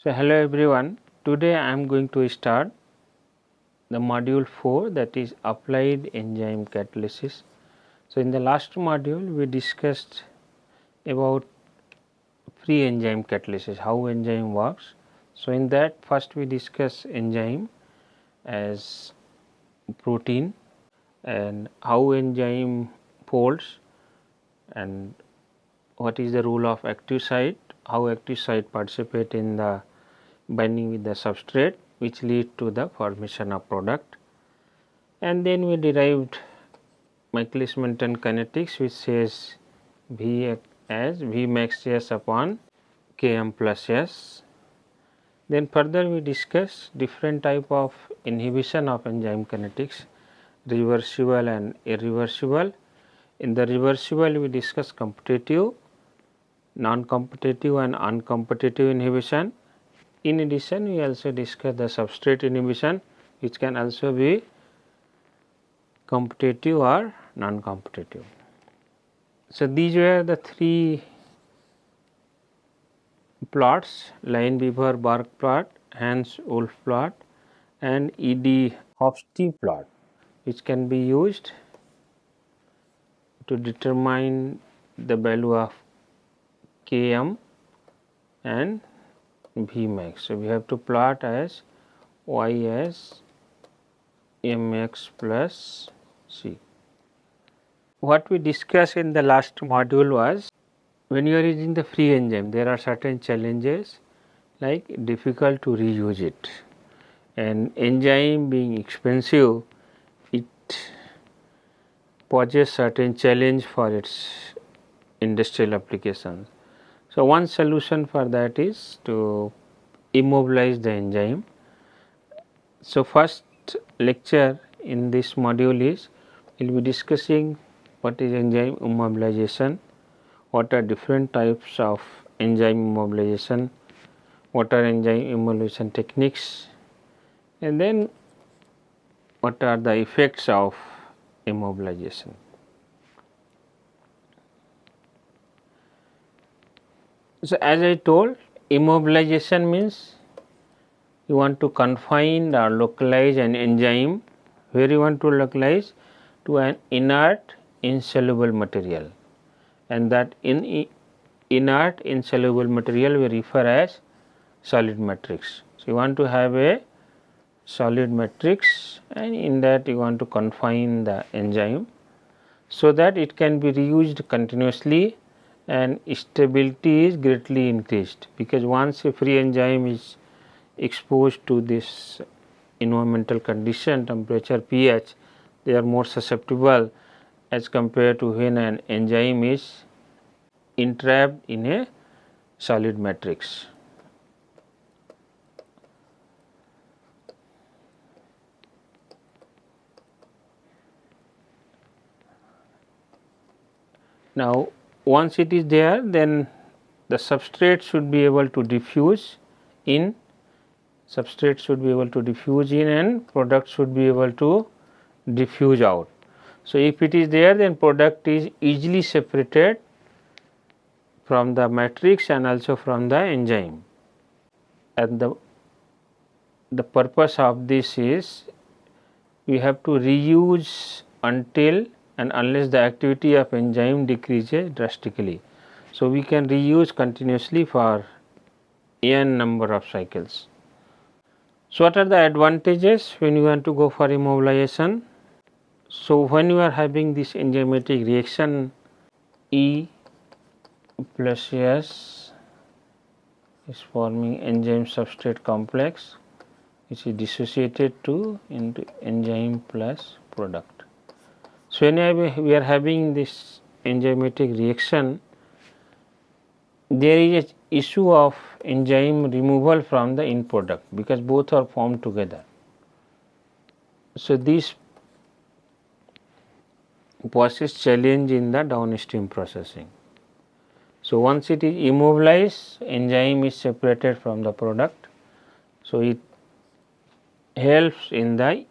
So, hello everyone. Today I am going to start the module 4, that is applied enzyme catalysis. So, in the last module we discussed about free enzyme catalysis, how enzyme works. So, in that first we discuss enzyme as protein and how enzyme folds and what is the role of active site, how active site participate in the binding with the substrate which lead to the formation of product, and then we derived Michaelis-Menten kinetics which says V as V max S upon Km plus S. Then further we discuss different type of inhibition of enzyme kinetics, reversible and irreversible. In the reversible we discuss competitive, non-competitive and uncompetitive inhibition. In addition, we also discuss the substrate inhibition which can also be competitive or non-competitive. So, these were the three plots: Lineweaver-Burke plot, Hans-Wolf plot and Eddy-Hofstee plot, which can be used to determine the value of Km and V max. So, we have to plot as y as mx plus c. What we discussed in the last module was, when you are using the free enzyme, there are certain challenges like difficult to reuse it, and enzyme being expensive, it poses certain challenge for its industrial applications. So, one solution for that is to immobilize the enzyme. So, first lecture in this module is, we will be discussing what is enzyme immobilization, what are different types of enzyme immobilization, what are enzyme immobilization techniques, and then what are the effects of immobilization. So, as I told, immobilization means you want to confine or localize an enzyme. Where you want to localize? To an inert insoluble material, and that inert insoluble material we refer as solid matrix. So, you want to have a solid matrix, and in that you want to confine the enzyme so that it can be reused continuously and stability is greatly increased, because once a free enzyme is exposed to this environmental condition, temperature, pH, they are more susceptible as compared to when an enzyme is entrapped in a solid matrix. Now, once it is there, then the substrate should be able to diffuse in, and product should be able to diffuse out. So, if it is there, then product is easily separated from the matrix and also from the enzyme, and the purpose of this is we have to reuse until and unless the activity of enzyme decreases drastically. So, we can reuse continuously for n number of cycles. So, what are the advantages when you want to go for immobilization? So, when you are having this enzymatic reaction, E plus S is forming enzyme substrate complex which is dissociated into enzyme plus product. So, whenever we are having this enzymatic reaction, there is an issue of enzyme removal from the end product, because both are formed together. So, this poses challenge in the downstream processing. So, once it is immobilized, enzyme is separated from the product. So, it helps in the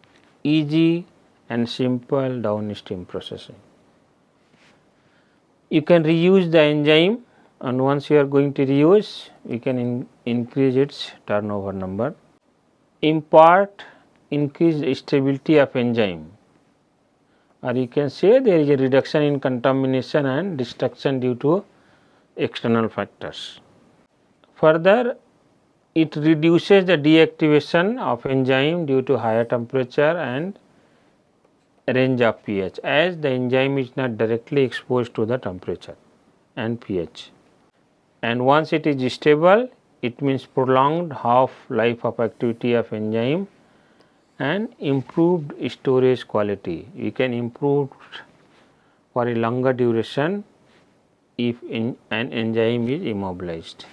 easy and simple downstream processing. You can reuse the enzyme and once you are going to reuse, we can increase its turnover number. Impart increased stability of enzyme, or you can say there is a reduction in contamination and destruction due to external factors. Further, it reduces the deactivation of enzyme due to higher temperature and range of pH, as the enzyme is not directly exposed to the temperature and pH. And once it is stable, it means prolonged half life of activity of enzyme and improved storage quality. You can improve for a longer duration if an enzyme is immobilized.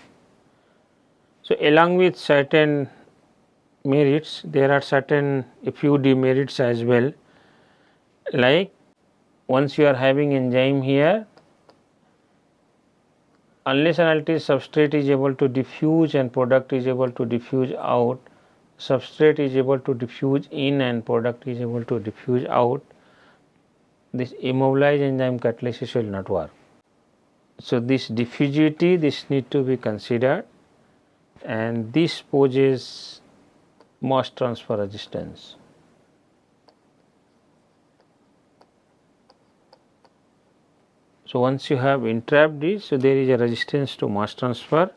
So, along with certain merits, there are a few demerits as well, like once you are having enzyme here, unless and until substrate is able to diffuse and product is able to diffuse out, substrate is able to diffuse in and product is able to diffuse out, this immobilized enzyme catalysis will not work. So, this diffusivity, this need to be considered, and this poses mass transfer resistance. So, once you have entrapped this, so there is a resistance to mass transfer.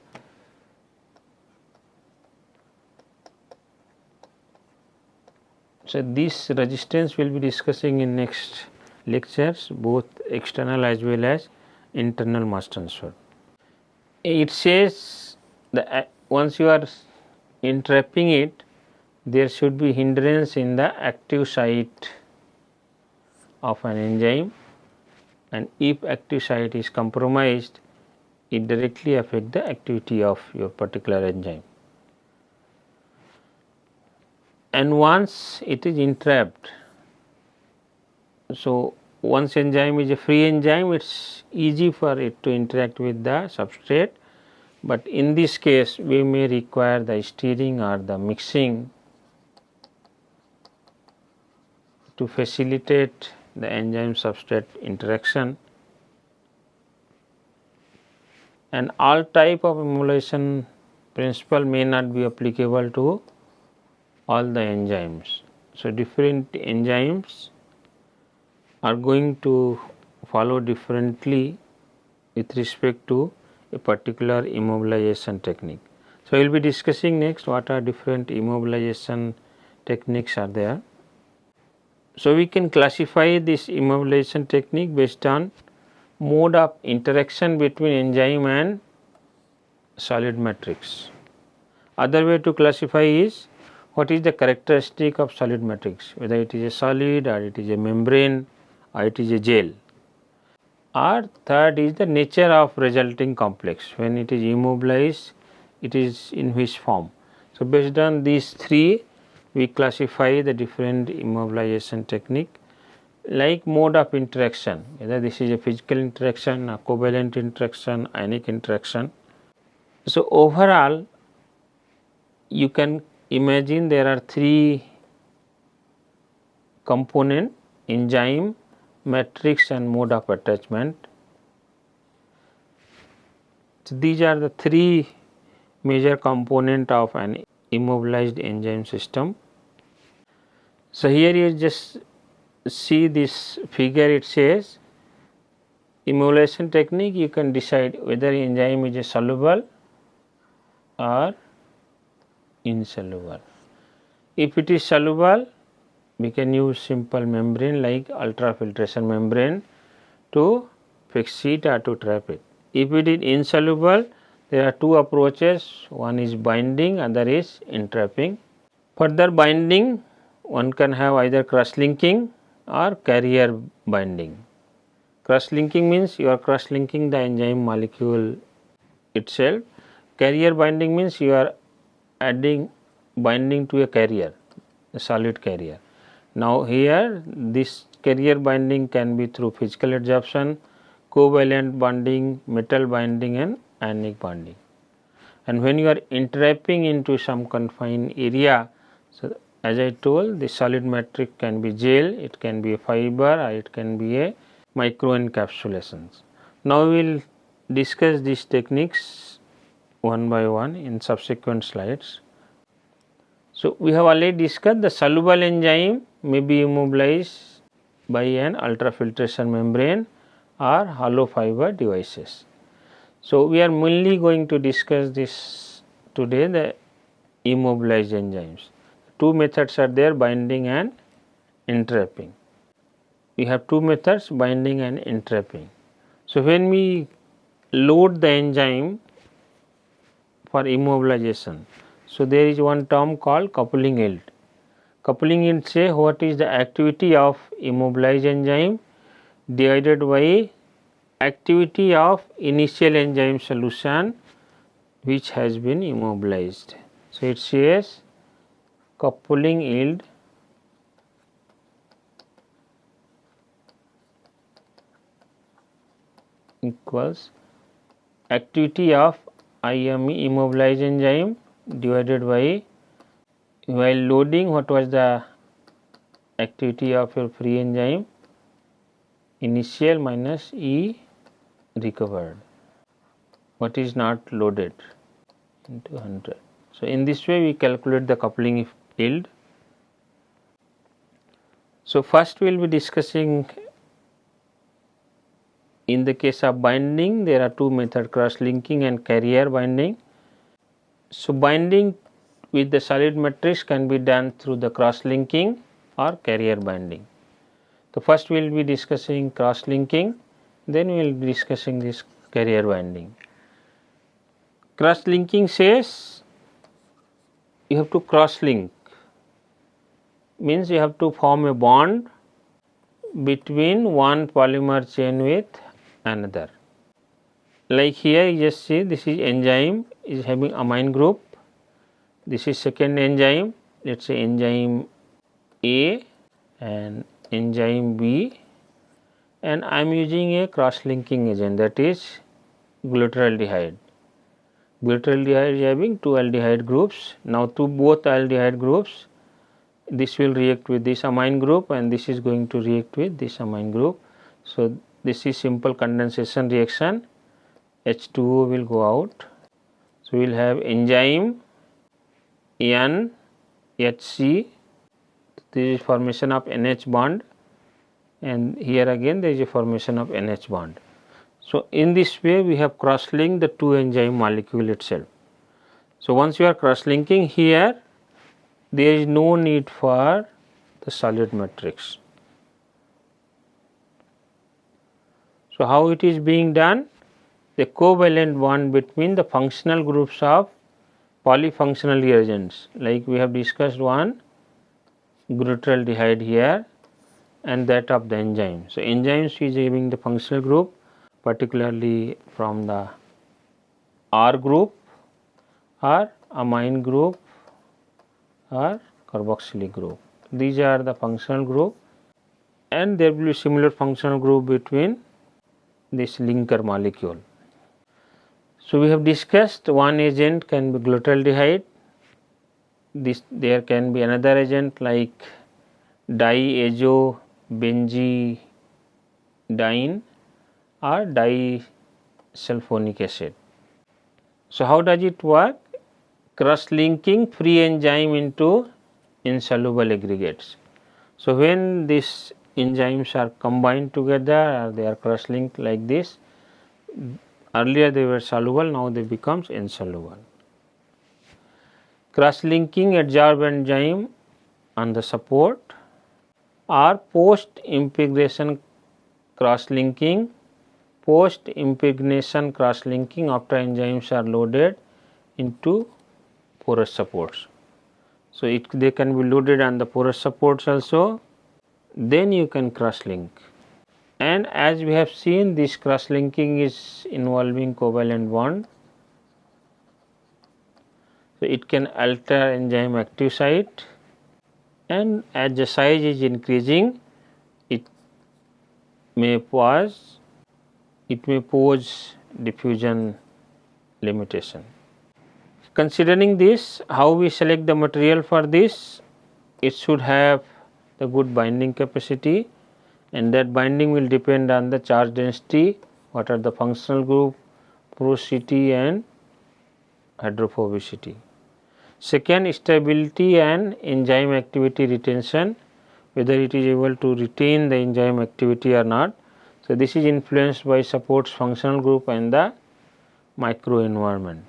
So, this resistance we will be discussing in next lectures, both external as well as internal mass transfer. It says that once you are entrapping it, there should be hindrance in the active site of an enzyme, and if active site is compromised, it directly affects the activity of your particular enzyme. And once it is entrapped, so once enzyme is a free enzyme, it is easy for it to interact with the substrate, but in this case we may require the stirring or the mixing to facilitate the enzyme substrate interaction, and all type of immobilization principle may not be applicable to all the enzymes. So, different enzymes are going to follow differently with respect to a particular immobilization technique. So, we will be discussing next what are different immobilization techniques are there. So, we can classify this immobilization technique based on mode of interaction between enzyme and solid matrix. Other way to classify is what is the characteristic of solid matrix, whether it is a solid or it is a membrane or it is a gel. Or third is the nature of resulting complex, when it is immobilized, it is in which form. So, based on these three, we classify the different immobilization technique, like mode of interaction, whether this is a physical interaction, a covalent interaction, ionic interaction. So, overall you can imagine there are three component: enzyme, matrix and mode of attachment. So, these are the three major component of an immobilized enzyme system. So, here you just see this figure, it says immobilization technique, you can decide whether enzyme is a soluble or insoluble. If it is soluble, we can use simple membrane like ultrafiltration membrane to fix it or to trap it. If it is insoluble, there are two approaches, one is binding, other is entrapping. Further binding, one can have either cross linking or carrier binding. Cross linking means you are cross linking the enzyme molecule itself. Carrier binding means you are adding binding to a carrier, a solid carrier. Now, here this carrier binding can be through physical adsorption, covalent bonding, metal binding and ionic bonding. And when you are entrapping into some confined area, so as I told, the solid matrix can be gel, it can be a fiber or it can be a micro encapsulations. Now, we will discuss these techniques one by one in subsequent slides. So, we have already discussed the soluble enzyme may be immobilized by an ultrafiltration membrane or hollow fiber devices. So, we are mainly going to discuss this today, the immobilized enzymes. Two methods are there, binding and entrapping. We have two methods, binding and entrapping. So, when we load the enzyme for immobilization, so there is one term called coupling yield. Coupling yield say what is the activity of immobilized enzyme divided by activity of initial enzyme solution which has been immobilized. So, it says coupling yield equals activity of IME immobilized enzyme divided by, while loading, what was the activity of your free enzyme, initial minus E recovered, what is not loaded, into 100. So, in this way we calculate the coupling yield. So, first we will be discussing, in the case of binding there are two methods, cross linking and carrier binding. So, binding with the solid matrix can be done through the cross linking or carrier binding. So, first we will be discussing cross linking, then we will be discussing this carrier binding. Cross linking says you have to cross link, means you have to form a bond between one polymer chain with another. Like here you just see this is enzyme is having amine group, this is second enzyme, let us say enzyme A and enzyme B, and I am using a cross linking agent, that is glutaraldehyde. Glutaraldehyde is having two aldehyde groups. Now, to both aldehyde groups, this will react with this amine group and this is going to react with this amine group. So, this is simple condensation reaction, H2O will go out. So, we will have enzyme NHC, this is formation of NH bond, and here again there is a formation of NH bond. So, in this way we have cross linked the two enzyme molecule itself. So, once you are cross linking here, there is no need for the solid matrix. So, how it is being done? The covalent bond between the functional groups of polyfunctional reagents, like we have discussed one glutaraldehyde here and that of the enzyme. So, enzymes is having the functional group, particularly from the R group or amine group or carboxylic group. These are the functional group, and there will be similar functional group between this linker molecule. So, we have discussed one agent can be glutaraldehyde, this there can be another agent like diazobenzidine or disulfonic acid. So, how does it work? Cross linking free enzyme into insoluble aggregates. So, when these enzymes are combined together or they are cross linked like this, earlier they were soluble, now they becomes insoluble. Cross linking adsorb enzyme on the support or post impregnation cross linking, post impregnation cross linking after enzymes are loaded into porous supports. So, they can be loaded on the porous supports also, then you can cross link. And as we have seen, this cross linking is involving covalent bond. So, it can alter enzyme active site, and as the size is increasing, it may pose diffusion limitation. Considering this, how we select the material for this? It should have the good binding capacity, and that binding will depend on the charge density, what are the functional group, porosity and hydrophobicity. Second, stability and enzyme activity retention, whether it is able to retain the enzyme activity or not. So, this is influenced by supports functional group and the microenvironment.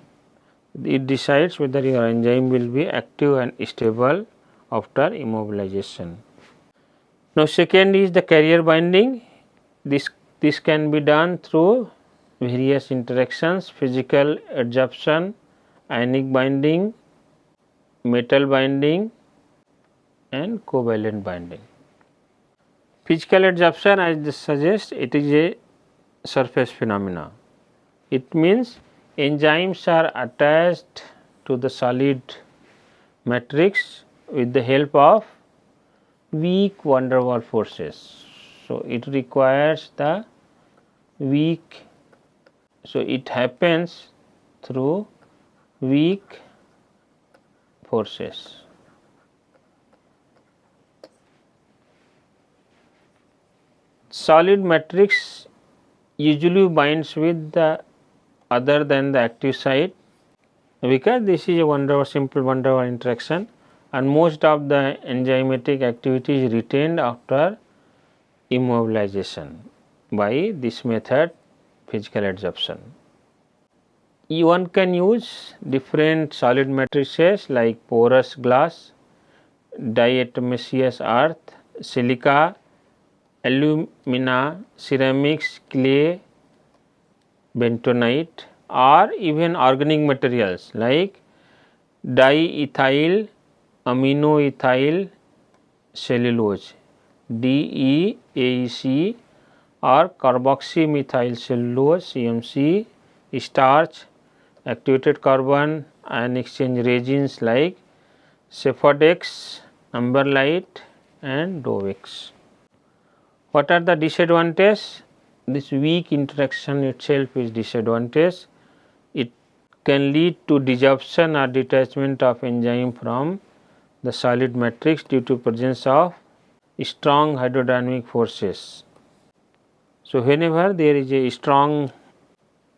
It decides whether your enzyme will be active and stable after immobilization. Now, second is the carrier binding. This can be done through various interactions: physical adsorption, ionic binding, metal binding, and covalent binding. Physical adsorption, as this suggests, it is a surface phenomena. It means enzymes are attached to the solid matrix with the help of weak van der Waals forces. So, it requires the weak, so it happens through weak forces. Solid matrix usually binds with the other than the active site, because this is a simple van der Waals interaction, and most of the enzymatic activity is retained after immobilization by this method, physical adsorption. One can use different solid matrices like porous glass, diatomaceous earth, silica, alumina, ceramics, clay, bentonite, or even organic materials like diethyl aminoethyl cellulose, DEAC, or carboxymethyl cellulose, CMC, starch, activated carbon ion exchange resins like Sephadex, amberlite, and Dovex. What are the disadvantages? This weak interaction itself is disadvantage. It can lead to desorption or detachment of enzyme from the solid matrix due to presence of strong hydrodynamic forces. So, whenever there is a strong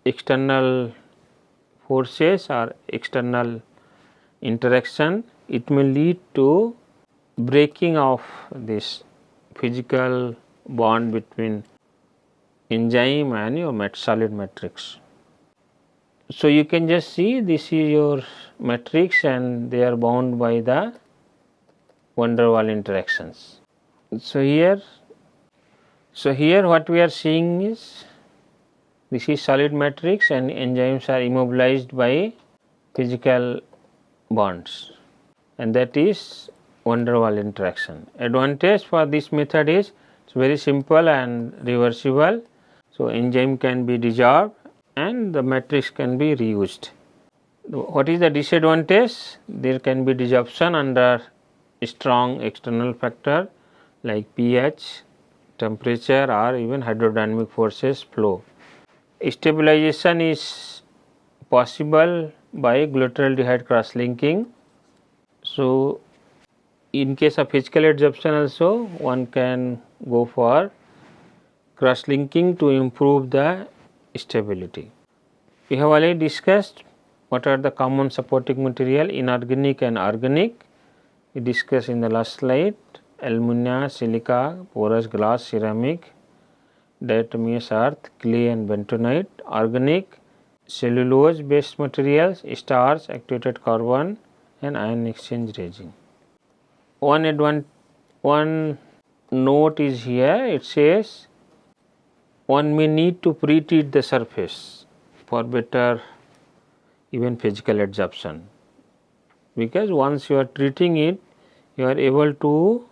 external forces or external interaction, it may lead to breaking of this physical bond between enzyme and your solid matrix. So, you can just see this is your matrix and they are bound by the van der Waals interactions. So, here what we are seeing is this is solid matrix and enzymes are immobilized by physical bonds, and that is van der Waals interaction. Advantage for this method is it is very simple and reversible. So, enzyme can be dissolved and the matrix can be reused. What is the disadvantage? There can be desorption under strong external factor like pH, temperature, or even hydrodynamic forces flow. Stabilization is possible by glutaraldehyde cross linking. So, in case of physical adsorption also one can go for cross linking to improve the stability. We have already discussed what are the common supporting material, inorganic and organic. We discussed in the last slide: alumina, silica, porous glass, ceramic, diatomaceous earth, clay and bentonite. Organic, cellulose based materials, starch, activated carbon, and ion exchange resin. One note is here, it says one may need to pre-treat the surface for better even physical adsorption, because once you are treating it, you are able to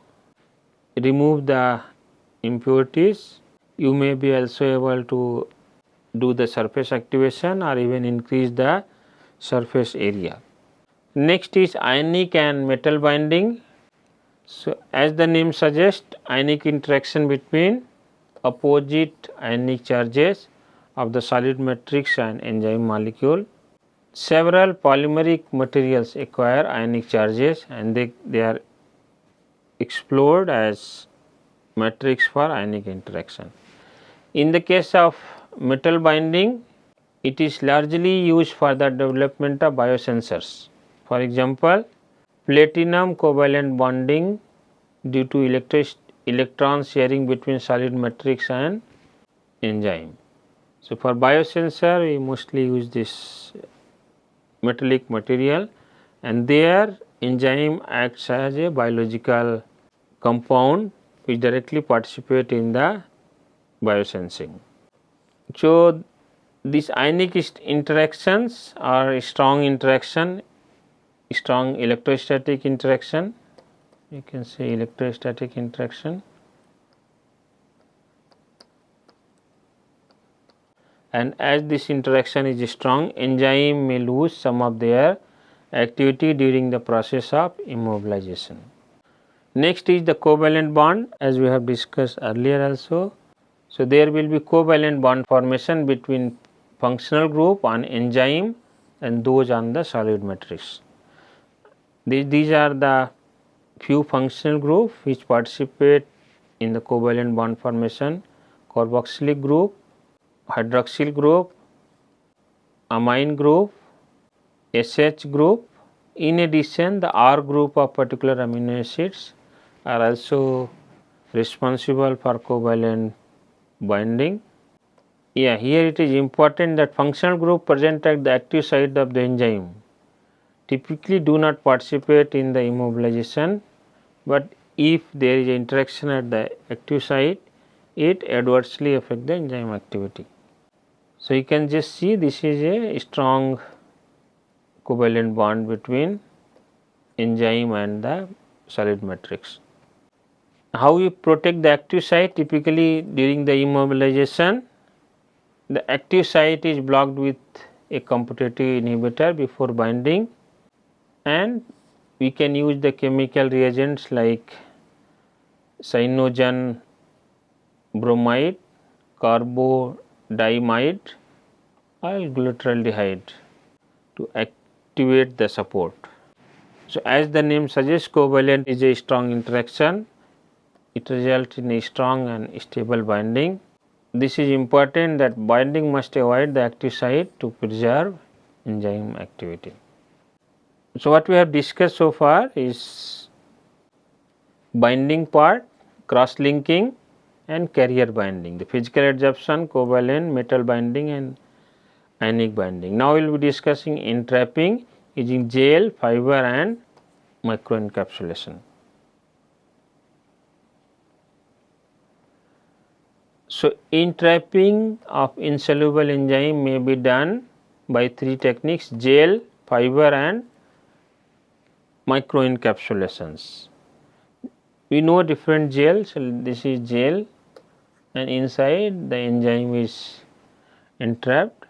remove the impurities. You may be also able to do the surface activation or even increase the surface area. Next is ionic and metal binding. So, as the name suggests, ionic interaction between opposite ionic charges of the solid matrix and enzyme molecule. Several polymeric materials acquire ionic charges and they are explored as matrix for ionic interaction. In the case of metal binding, It is largely used for the development of biosensors. For example, platinum covalent bonding due to electron sharing between solid matrix and enzyme. So, for biosensor we mostly use this metallic material, and there enzyme acts as a biological compound which directly participate in the biosensing. So, these ionic interactions are strong interaction, strong electrostatic interaction, you can say electrostatic interaction, and as this interaction is strong, enzyme may lose some of their activity during the process of immobilization. Next is the covalent bond, as we have discussed earlier also. So, there will be covalent bond formation between functional group on enzyme and those on the solid matrix. These are the few functional group which participate in the covalent bond formation: carboxylic group, hydroxyl group, amine group, SH group. In addition, the R group of particular amino acids are also responsible for covalent binding. Yeah, here it is important that functional group present at the active site of the enzyme typically do not participate in the immobilization, but if there is interaction at the active site, it adversely affect the enzyme activity. So, you can just see this is a strong covalent bond between enzyme and the solid matrix. How you protect the active site? Typically during the immobilization, the active site is blocked with a competitive inhibitor before binding, and we can use the chemical reagents like cyanogen bromide, carbodiamide or glutaraldehyde to activate the support. So, as the name suggests, covalent is a strong interaction. It results in a strong and stable binding. This is important that binding must avoid the active site to preserve enzyme activity. So, what we have discussed so far is binding part, cross linking and carrier binding, the physical adsorption, covalent, metal binding and ionic binding. Now, we will be discussing entrapping using gel, fiber and microencapsulation. So, entrapping of insoluble enzyme may be done by three techniques: gel, fiber and microencapsulations. We know different gels. So, this is gel and inside the enzyme is entrapped.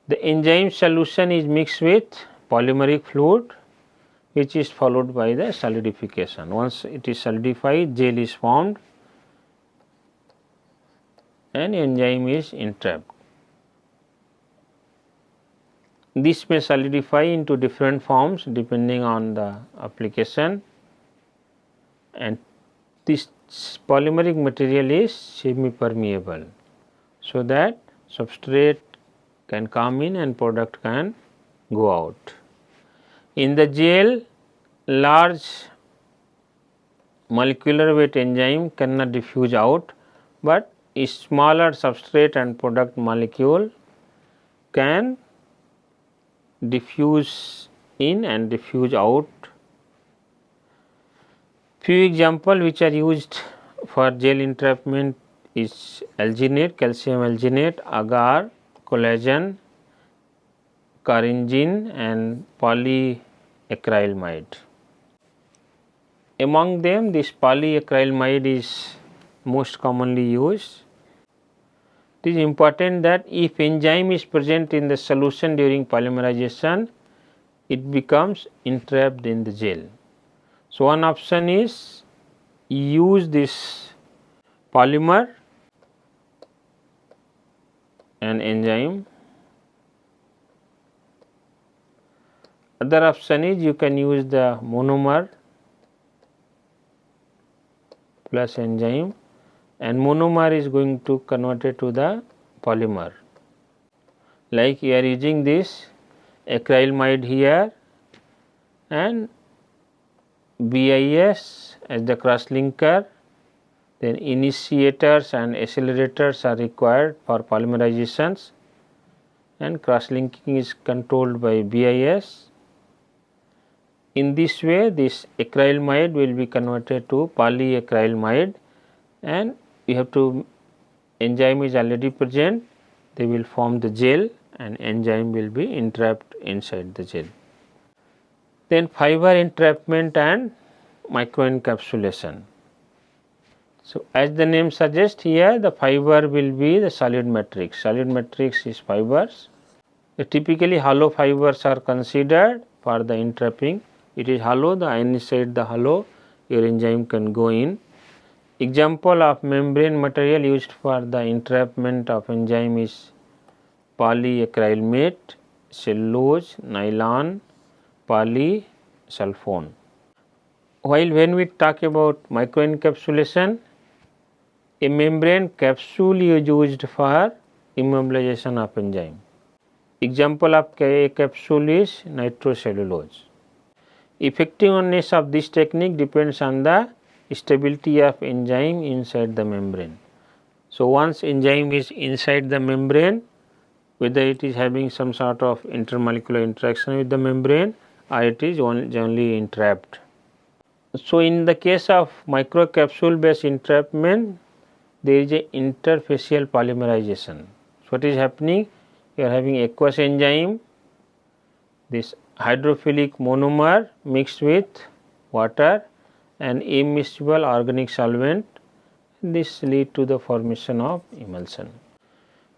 The enzyme solution is mixed with polymeric fluid, which is followed by the solidification. Once it is solidified, gel is formed and enzyme is entrapped. This may solidify into different forms depending on the application, and this polymeric material is semi permeable, so that substrate can come in and product can go out. In the gel, large molecular weight enzyme cannot diffuse out, but a smaller substrate and product molecule can diffuse in and diffuse out. Few examples which are used for gel entrapment is alginate, calcium alginate, agar, collagen, caringin and polyacrylamide. Among them, this polyacrylamide is most commonly used. It is important that if enzyme is present in the solution during polymerization, it becomes entrapped in the gel. So, one option is use this polymer and enzyme. Other option is you can use the monomer plus enzyme, and monomer is going to convert it to the polymer. like you are using this acrylamide here and BIS as the cross linker, then initiators and accelerators are required for polymerizations and cross linking is controlled by BIS. In this way, this acrylamide will be converted to polyacrylamide and you have to, enzyme is already present, they will form the gel and enzyme will be entrapped inside the gel. Then fiber entrapment and microencapsulation. So, as the name suggests, here the fiber will be the solid matrix. Solid matrix is fibers. Typically hollow fibers are considered for the entrapping. It is hollow, the inside the hollow your enzyme can go in. Example of membrane material used for the entrapment of enzyme is polyacrylamide, cellulose, nylon, polysulfone. While when we talk about microencapsulation, a membrane capsule is used for immobilization of enzyme. Example of a capsule is nitrocellulose. Effectiveness of this technique depends on the stability of enzyme inside the membrane. So, once enzyme is inside the membrane, whether it is having some sort of intermolecular interaction with the membrane or it is only entrapped. So, in the case of microcapsule based entrapment, there is a interfacial polymerization. So, what is happening? You are having aqueous enzyme, this hydrophilic monomer mixed with water and immiscible organic solvent. This lead to the formation of emulsion.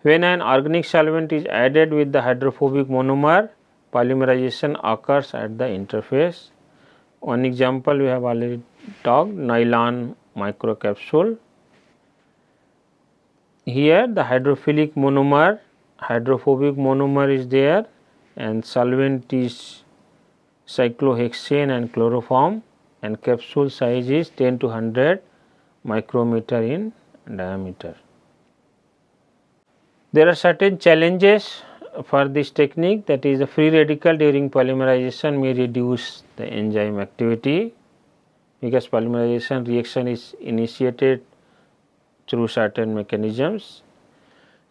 When an organic solvent is added with the hydrophobic monomer, polymerization occurs at the interface. One example we have already talked, nylon microcapsule. Here the hydrophilic monomer, hydrophobic monomer is there and solvent is cyclohexane and chloroform and capsule size is 10 to 100 micrometer in diameter. There are certain challenges for this technique, that is the free radical during polymerization may reduce the enzyme activity because polymerization reaction is initiated through certain mechanisms.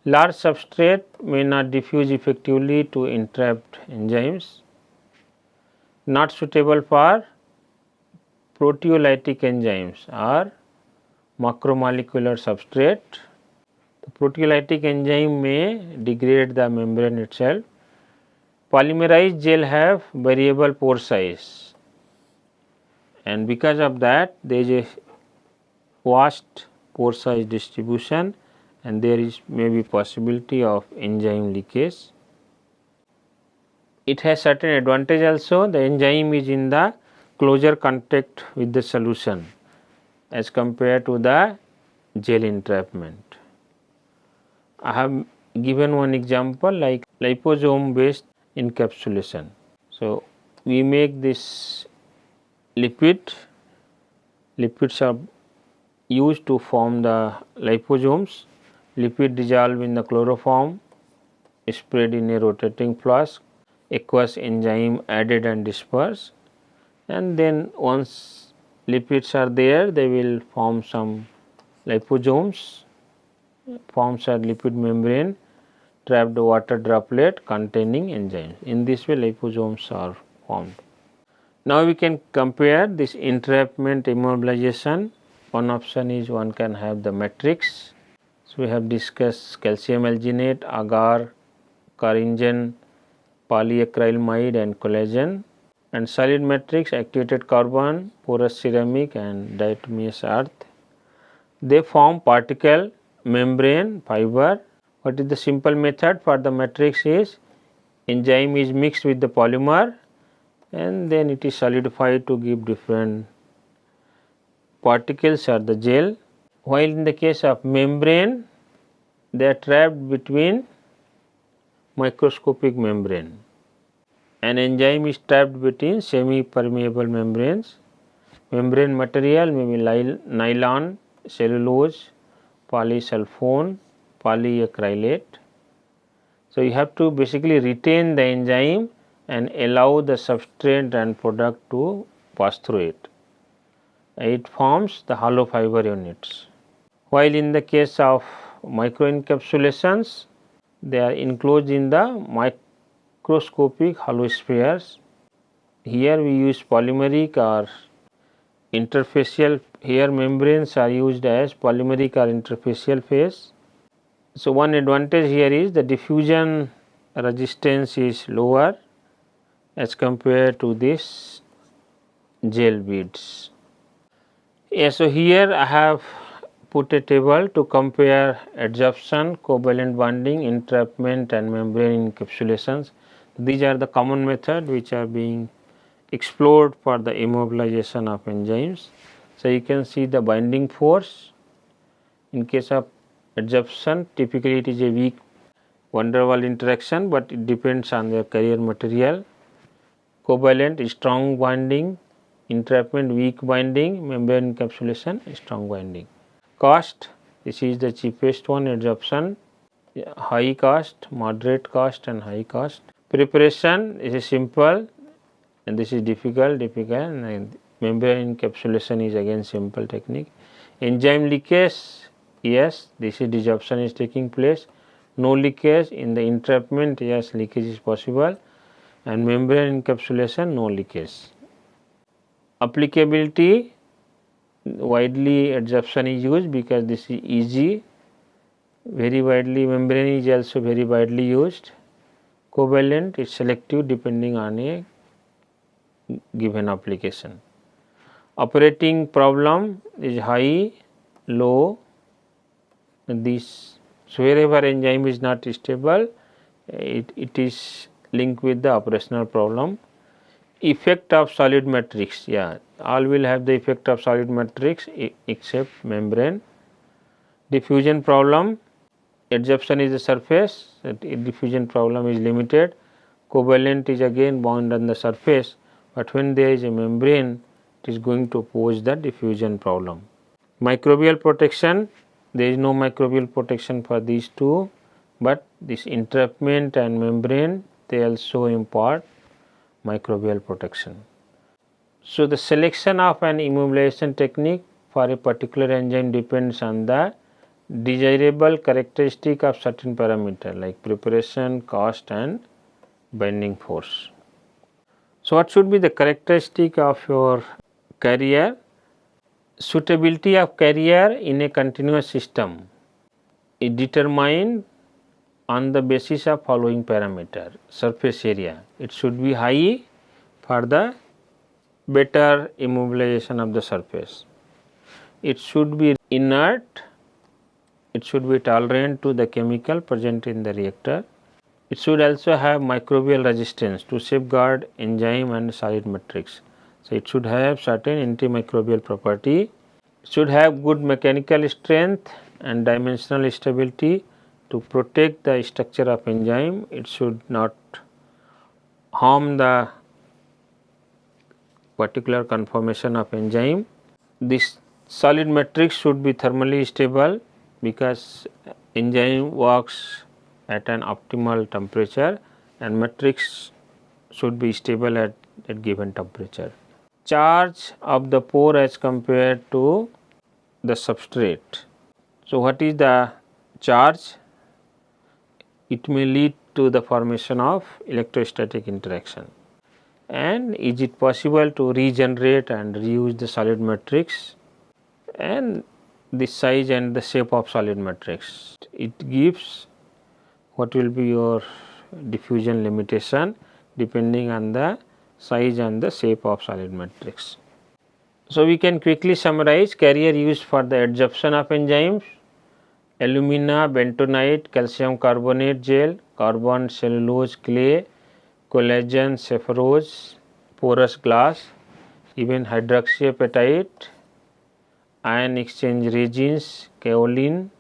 Large substrate may not diffuse effectively to entrapped enzymes. Not suitable for proteolytic enzymes or macromolecular substrate. The proteolytic enzyme may degrade the membrane itself. Polymerized gel have variable pore size and because of that there is a vast pore size distribution and there is maybe possibility of enzyme leakage. It has certain advantage also, the enzyme is in the closer contact with the solution as compared to the gel entrapment. I have given one example like liposome based encapsulation. So, we make this lipids are used to form the liposomes. Lipid dissolve in the chloroform, spread in a rotating flask, aqueous enzyme added and dispersed, and then once lipids are there they will form some liposomes, forms a lipid membrane, trapped water droplet containing enzymes. In this way liposomes are formed. Now we can compare this entrapment immobilization. One option is one can have the matrix. So we have discussed calcium alginate, agar, carnitine, polyacrylamide and collagen, and solid matrix activated carbon, porous ceramic and diatomaceous earth. They form particle, membrane, fiber. What is the simple method for the matrix is enzyme is mixed with the polymer and then it is solidified to give different particles or the gel, while in the case of membrane they are trapped between microscopic membrane. An enzyme is trapped between semi permeable membranes. Membrane material may be nylon, cellulose, polysulfone, polyacrylate. So, you have to basically retain the enzyme and allow the substrate and product to pass through it. It forms the hollow fiber units. While in the case of microencapsulations, they are enclosed in the microscopic hollow spheres. Here we use polymeric or interfacial. Here membranes are used as polymeric or interfacial phase. So, one advantage here is the diffusion resistance is lower as compared to this gel beads. Yeah, so here I have put a table to compare adsorption, covalent bonding, entrapment and membrane encapsulations. These are the common methods which are being explored for the immobilization of enzymes. So, you can see the binding force. In case of adsorption, typically it is a weak van der Waals interaction, but it depends on the carrier material. Covalent strong binding, entrapment weak binding, membrane encapsulation strong binding. Cost, this is the cheapest one, adsorption, high cost, moderate cost and high cost. Preparation is simple and this is difficult, and membrane encapsulation is again simple technique. Enzyme leakage, yes, this is desorption is taking place. No leakage in the entrapment, yes, leakage is possible, and membrane encapsulation, no leakage. Applicability, widely adsorption is used because this is easy, very widely. Membrane is also very widely used. Covalent is selective depending on a given application. Operating problem is high, low. This, so wherever enzyme is not stable, it is linked with the operational problem. Effect of solid matrix, yeah, all will have the effect of solid matrix except membrane. Diffusion problem, adsorption is the surface, diffusion problem is limited. Covalent is again bound on the surface, but when there is a membrane, it is going to pose the diffusion problem. Microbial protection, there is no microbial protection for these two, but this entrapment and membrane, they also impart microbial protection. So, the selection of an immobilization technique for a particular enzyme depends on the desirable characteristic of certain parameter like preparation, cost and binding force. So, what should be the characteristic of your carrier? Suitability of carrier in a continuous system is determined on the basis of following parameter. Surface area, it should be high for the better immobilization of the surface. It should be inert, it should be tolerant to the chemical present in the reactor. It should also have microbial resistance to safeguard enzyme and solid matrix. So, it should have certain antimicrobial property. It should have good mechanical strength and dimensional stability to protect the structure of enzyme. It should not harm the particular conformation of enzyme. This solid matrix should be thermally stable because enzyme works at an optimal temperature and matrix should be stable at given temperature. Charge of the pore as compared to the substrate. So, what is the charge? It may lead to the formation of electrostatic interaction. And is it possible to regenerate and reuse the solid matrix and the size and the shape of solid matrix? It gives what will be your diffusion limitation depending on the size and the shape of solid matrix. So, we can quickly summarize carrier used for the adsorption of enzymes: alumina, bentonite, calcium carbonate gel, carbon cellulose clay, collagen saccharose, porous glass, even hydroxyapatite, ion exchange resins, kaolin,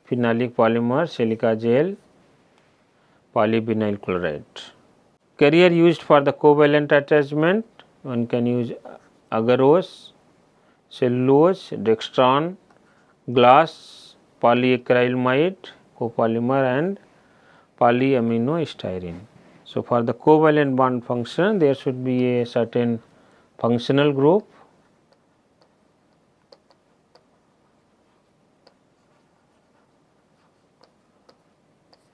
phenolic polymer, silica gel, polyvinyl chloride. Carrier used for the covalent attachment, one can use agarose, cellulose, dextran, glass, polyacrylamide, copolymer and polyamino-styrene. So, for the covalent bond function there should be a certain functional group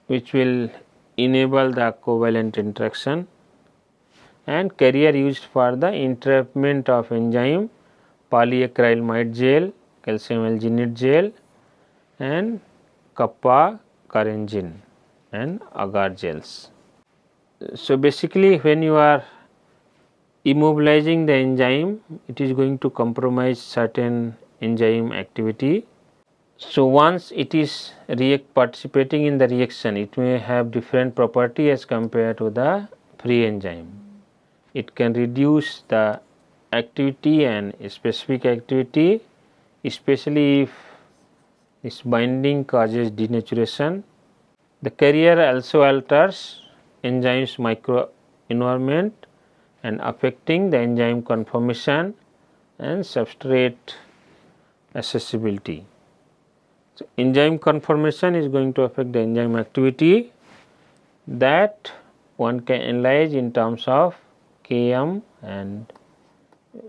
which will enable the covalent interaction, and carrier used for the entrapment of enzyme, polyacrylamide gel, calcium alginate gel and kappa carrageen and agar gels. So, basically when you are immobilizing the enzyme, it is going to compromise certain enzyme activity. So, once it is participating in the reaction, it may have different property as compared to the free enzyme. It can reduce the activity and specific activity, especially if this binding causes denaturation. The carrier also alters enzyme's microenvironment and affecting the enzyme conformation and substrate accessibility. So, enzyme conformation is going to affect the enzyme activity that one can analyze in terms of Km and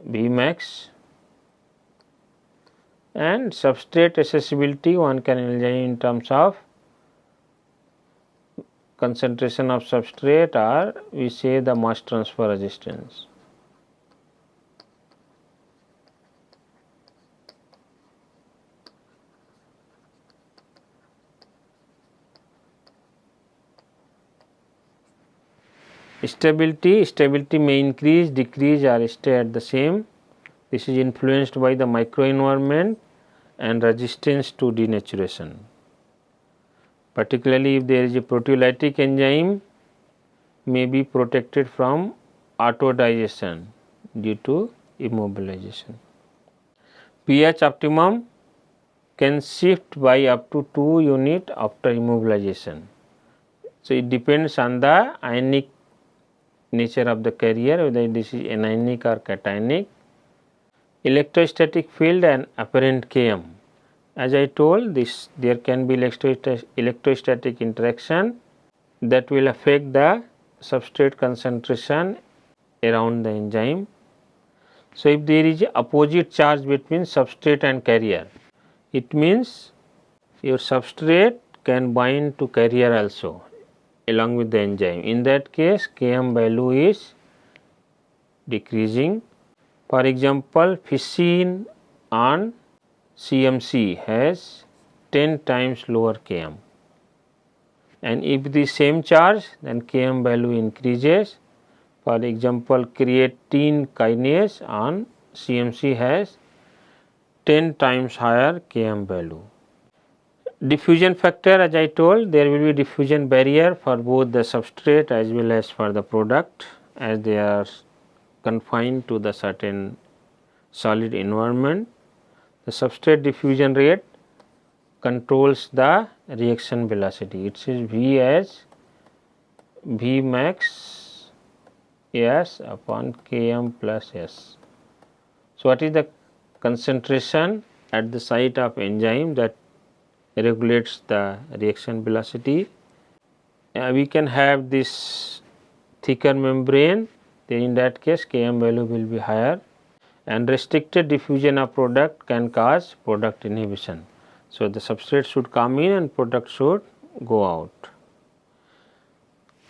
Vmax, and substrate accessibility one can analyze in terms of concentration of substrate, or we say the mass transfer resistance. Stability may increase, decrease or stay at the same. This is influenced by the microenvironment and resistance to denaturation. Particularly if there is a proteolytic enzyme may be protected from autodigestion due to immobilization. pH optimum can shift by up to 2 units after immobilization. So, it depends on the ionic nature of the carrier, whether this is anionic or cationic. Electrostatic field and apparent Km. As I told, this there can be electrostatic interaction that will affect the substrate concentration around the enzyme. So, if there is a opposite charge between substrate and carrier, it means your substrate can bind to carrier also along with the enzyme. In that case, Km value is decreasing. For example, fishing on CMC has 10 times lower Km, and if the same charge, then Km value increases. For example, creatine kinase on CMC has 10 times higher Km value. Diffusion factor, as I told, there will be diffusion barrier for both the substrate as well as for the product, as they are confined to the certain solid environment. The substrate diffusion rate controls the reaction velocity. It says V as V max S upon Km plus S. So, what is the concentration at the site of enzyme that regulates the reaction velocity? We can have this thicker membrane, then in that case Km value will be higher, and restricted diffusion of product can cause product inhibition. So, the substrate should come in and product should go out.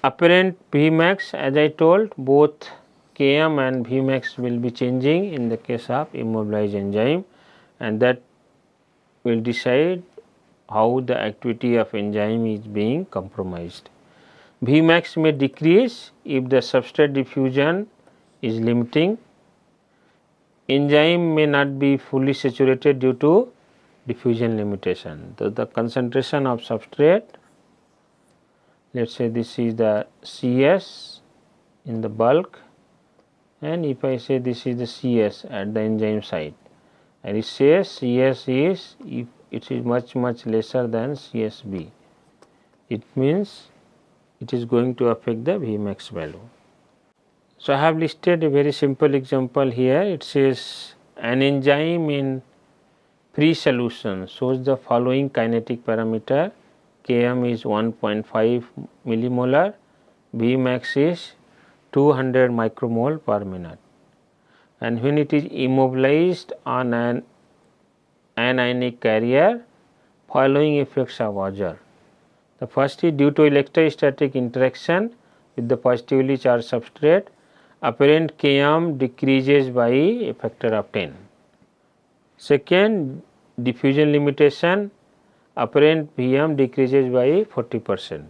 Apparent Vmax, as I told, both Km and Vmax will be changing in the case of immobilized enzyme, and that will decide how the activity of enzyme is being compromised. Vmax may decrease if the substrate diffusion is limiting. Enzyme may not be fully saturated due to diffusion limitation. So, the concentration of substrate, let us say this is the CS in the bulk, and if I say this is the CS at the enzyme site, and it says CS is, if it is much lesser than CSB, it means it is going to affect the Vmax value. So, I have listed a very simple example here. It says an enzyme in free solution shows the following kinetic parameter: Km is 1.5 millimolar, Vmax is 200 micromole per minute, and when it is immobilized on an anionic carrier, following effects are observed. The first is due to electrostatic interaction with the positively charged substrate, apparent Km decreases by a factor of 10. Second, diffusion limitation, apparent Vm decreases by 40%.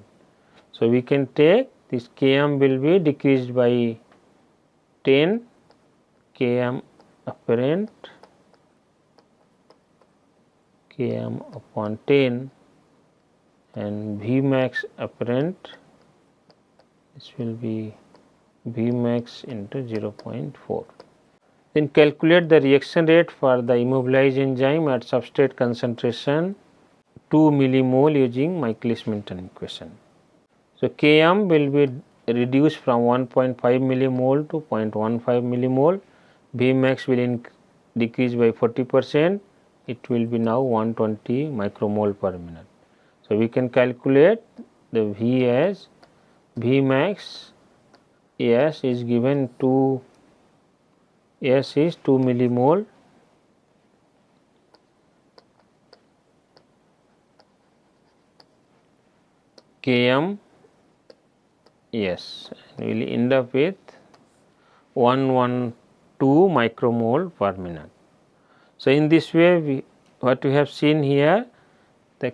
So, we can take this Km will be decreased by 10, Km apparent, Km upon 10, and Vmax apparent, this will be Vmax into 0.4. Then calculate the reaction rate for the immobilized enzyme at substrate concentration 2 millimole using Michaelis-Menten equation. So, Km will be reduced from 1.5 millimole to 0.15 millimole, Vmax will decrease by 40%, it will be now 120 micromole per minute. So, we can calculate the V as Vmax S is given to S is 2 millimole, Km S, and we will end up with 112 micromole per minute. So, in this way what we have seen here, the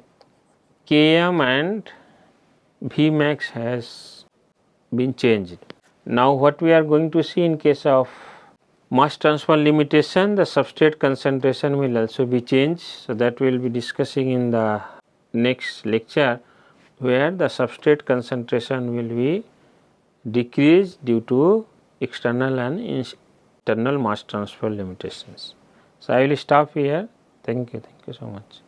Km and Vmax has been changed. Now, what we are going to see in case of mass transfer limitation, the substrate concentration will also be changed. So, that we will be discussing in the next lecture, where the substrate concentration will be decreased due to external and internal mass transfer limitations. So, I will stop here. Thank you so much.